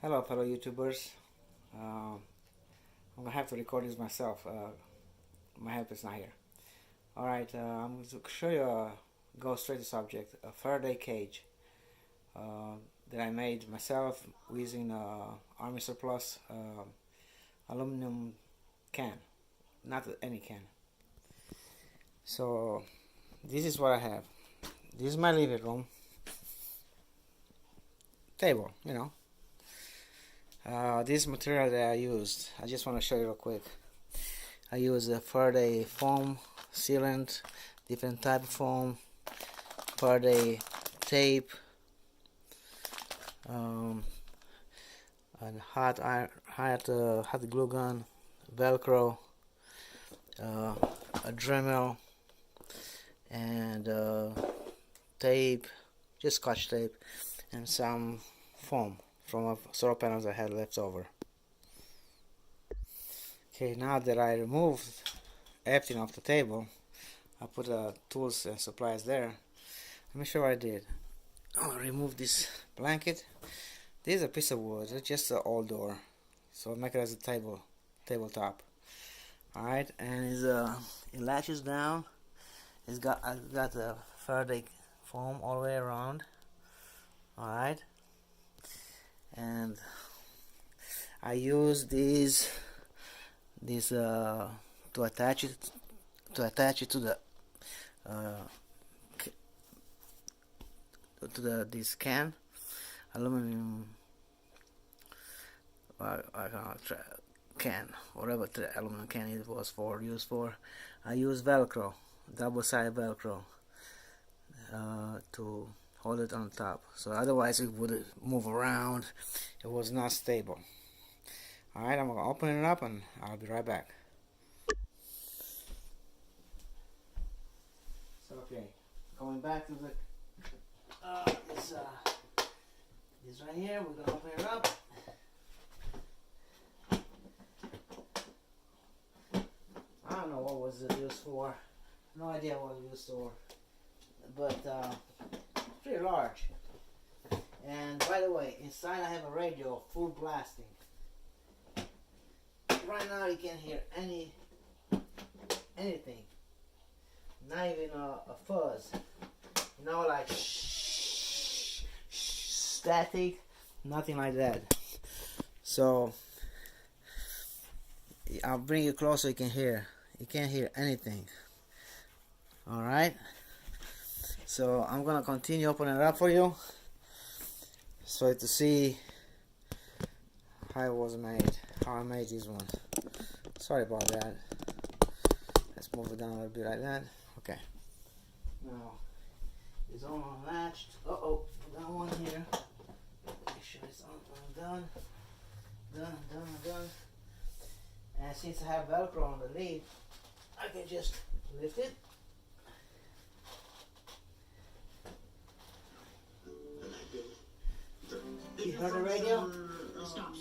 Hello, fellow YouTubers. I'm gonna have to record this myself. My help is not here. Alright, I'm going to show you, go straight to subject, a Faraday cage that I made myself using Army surplus aluminum can, not any can. So, this is what I have. This is my living room table, this material that I used, I just want to show you real quick. I use a Faraday foam sealant, different type of foam, Faraday tape, and hot glue gun, Velcro, a Dremel, and tape, just Scotch tape, and some foam from solar panels I had left over. Okay, now that I removed everything off the table, I put the tools and supplies there. Let me show what I did. I'll remove this blanket. This is a piece of wood, it's just an old door, so I'll make it as a tabletop. Alright, and it latches down. I've got the Faraday foam all the way around. Alright, and I use these to attach it to this can, aluminum can, whatever the aluminum can it was used for. I use Velcro, double-sided Velcro, to hold it on top, so otherwise it would move around. It was not stable. Alright, I'm going to open it up and I'll be right back. So, okay, going back to the this right here, we're going to open it up. I don't know what was it used for. No idea what it was used for. But it's pretty large. And by the way, inside I have a radio full blasting. Right now you can't hear anything, not even a fuzz, like static, nothing like that. So I'll bring you closer, you can hear. You can't hear anything. Alright, so I'm gonna continue opening it up for you so to see how it was made, how I made this one. Sorry about that. Let's move it down a little bit like that. Okay. Now it's all unlatched. Put that one here. Make sure it's all done. And since I have Velcro on the lid, I can just lift it. You heard the radio?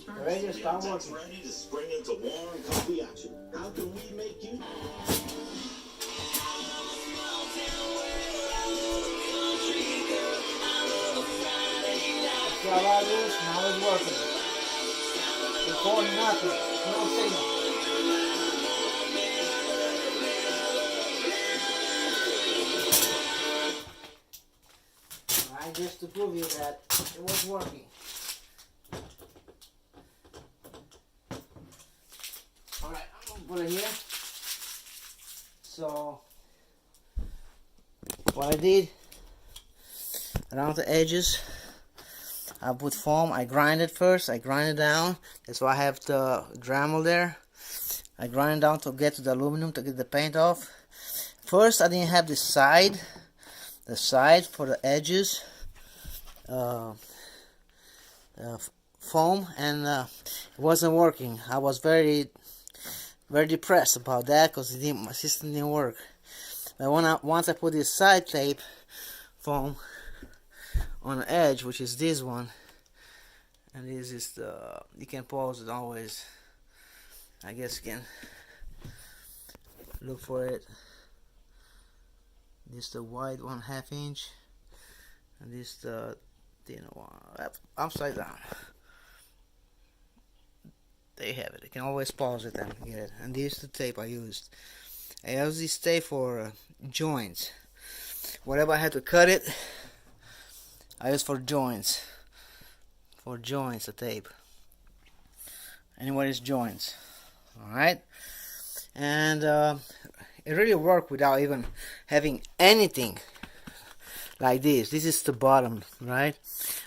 The radio stopped working. Ready to spring into warm coffee action. How can we make you? See how loud it is? Now it's working. Recording nothing. No signal. Alright, just to prove you that it was working. Alright, I'm gonna put it here. So what I did around the edges, I put foam. I grind it first. I grind it down. That's why I have the Dremel there. I grind it down to get to the aluminum to get the paint off. First, I didn't have the side for the edges foam, and it wasn't working. I was very depressed about that because my system didn't work. But once I put this side tape foam on the edge, which is this one, and this is you can pause it always. I guess you can look for it. This the wide 1/2 inch, and this the thin one upside down. there you have it. You can always pause it and get it. And this is the tape I used. I use this tape for joints. Whatever I had to cut it, I use for joints. For joints, the tape. Anyways, joints. Alright? And it really worked without even having anything like this. This is the bottom, right?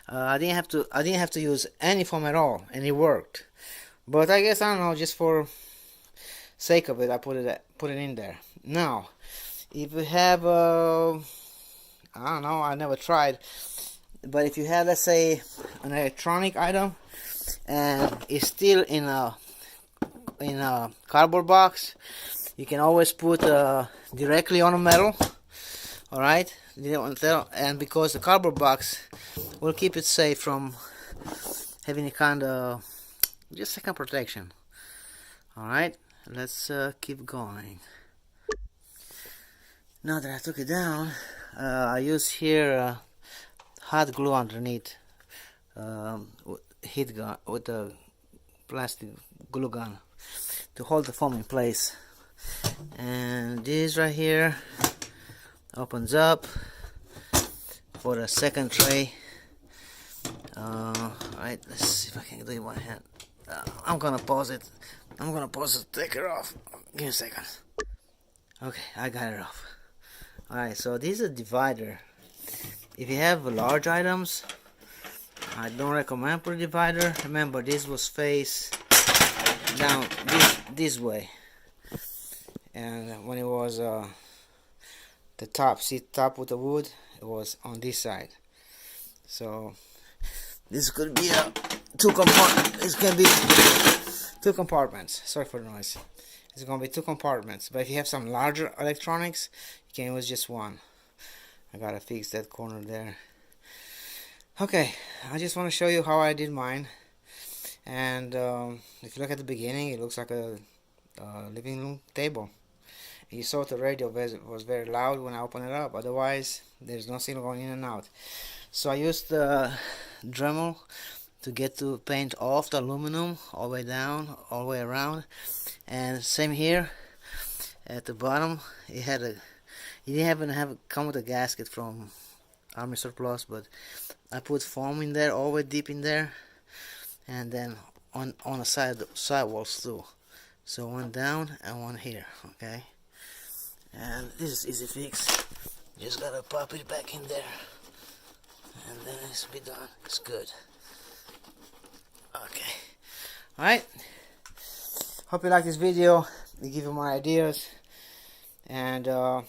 I didn't have to use any foam at all, and it worked. But I guess, I don't know, just for sake of it, I put it in there. Now, if you have I don't know, I never tried, but if you have, let's say, an electronic item and it's still in a cardboard box, you can always put directly on a metal. All right, and because the cardboard box will keep it safe from having any kind of just second protection. All right, let's keep going. Now that I took it down, I use here hot glue underneath, heat gun with a plastic glue gun to hold the foam in place. And this right here opens up for the second tray. Alright, let's see if I can do it with one hand. I'm gonna pause it. I'm gonna pause it, take it off. Give me a second. Okay, I got it off. Alright, so this is a divider. If you have large items, I don't recommend put a divider. Remember, this was face down this way, and when it was the top, see top with the wood, it was on this side. So this could be two compartments. This can be two compartments. Sorry for the noise. It's gonna be two compartments. But if you have some larger electronics, you can use just one. I gotta fix that corner there. Okay, I just want to show you how I did mine. And if you look at the beginning, it looks like a living room table. You saw the radio was very loud when I opened it up. Otherwise, there's no signal going in and out. So I used the Dremel to get to paint off the aluminum all the way down, all the way around. And same here at the bottom. It didn't even come with a gasket from Army Surplus, but I put foam in there, all the way deep in there, and then on the side walls too. So one down and one here, okay. And this is easy fix. Just gotta pop it back in there, and then it's be done. It's good. Okay. All right. Hope you like this video. It give you more ideas, and I'm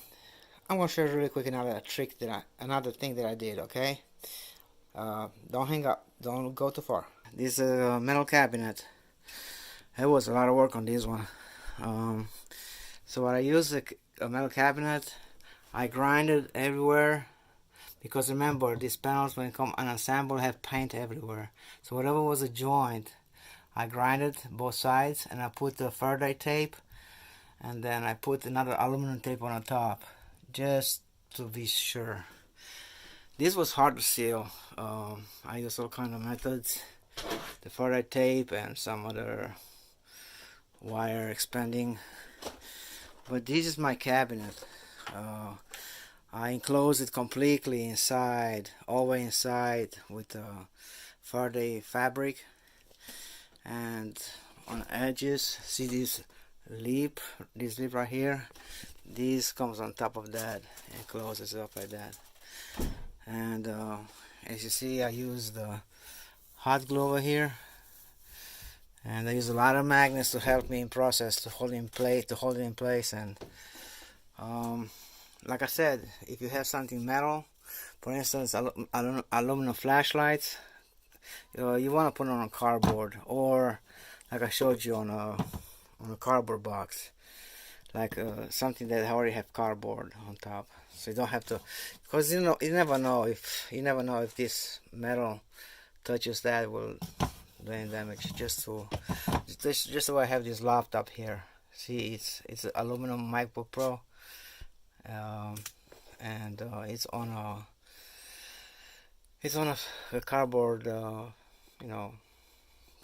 gonna share really quick another thing that I did. Okay. Don't hang up. Don't go too far. This metal cabinet. It was a lot of work on this one. So what I used a metal cabinet. I grinded everywhere, because remember, these panels when it come unassembled have paint everywhere. So whatever was a joint, I grinded both sides, and I put the Faraday tape, and then I put another aluminum tape on the top, just to be sure. This was hard to seal. I used all kind of methods, the Faraday tape and some other wire expanding. But this is my cabinet. I enclosed it completely inside, all the way inside, with Faraday fabric. And on the edges, see this lip right here? This comes on top of that and closes up like that. And as you see, I use the hot glue over here, and I use a lot of magnets to help me in process to hold it in place. And like I said, if you have something metal, for instance aluminum flashlights, you want to put it on a cardboard, or like I showed you on a cardboard box, like something that already have cardboard on top, so you don't have to, because you never know if this metal touches that, will do any damage. Just so I have this laptop here. See, it's an aluminum MacBook Pro, and it's on a cardboard,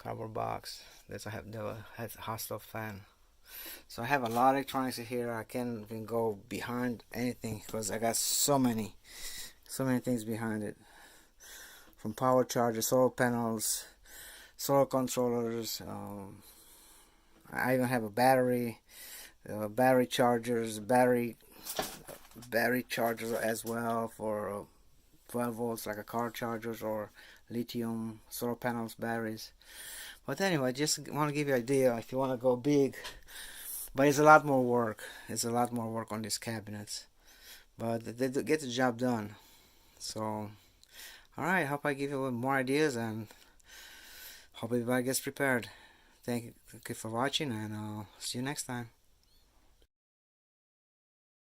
cardboard box. This I have has a hot stove fan. So I have a lot of electronics in here. I can't even go behind anything because I got so many things behind it. From power chargers, solar panels, solar controllers. I even have a battery, battery chargers, battery chargers as well for 12 volts, like a car chargers, or lithium solar panels, batteries. But anyway, just want to give you an idea if you want to go big. But it's a lot more work. It's a lot more work on these cabinets. But they get the job done. So, alright, hope I give you more ideas and hope everybody gets prepared. Thank you for watching, and I'll see you next time.